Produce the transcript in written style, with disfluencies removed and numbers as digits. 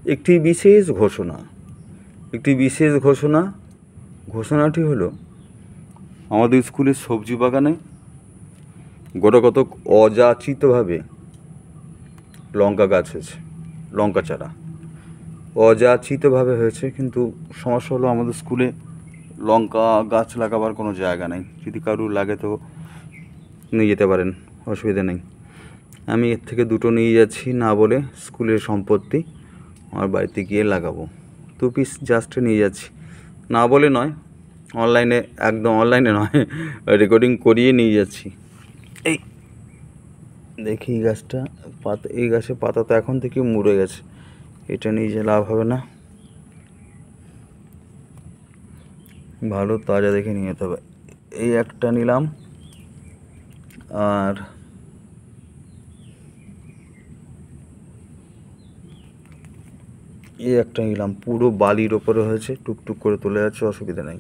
একটি বিশেষ ঘোষণাটি হলো আমাদের স্কুলের সবজি বাগানে গোটাকতক অযাচিতভাবে লঙ্কা গাছ হয়েছে, লঙ্কা চারা অযাচিতভাবে হয়েছে। কিন্তু সমস্যা হলো আমাদের স্কুলে লঙ্কা গাছ লাগাবার কোনো জায়গা নেই। যদি কারুর লাগে তো নিয়ে যেতে পারেন, অসুবিধা নেই। আমি এর থেকে দুটো নিয়ে যাচ্ছি, না বলে স্কুলের সম্পত্তি আমার বাড়িতে গিয়ে লাগাবো। 2 পিস জাস্ট নিয়ে যাচ্ছি, না বলে নয়, একদম অনলাইনে নয়, রেকর্ডিং করিয়ে নিয়ে যাচ্ছি। এই দেখি এই গাছের পাতা তো এখন থেকে মুড়ে গেছে, এটা নিয়ে যে লাভ হবে না, ভালো তাজা দেখে নিয়ে যেতে হবে। এই একটা নিলাম, আর এই একটা নিলাম। পুরো বালির ওপরে হয়েছে, টুকটুক করে তুলে যাচ্ছে, অসুবিধা নেই।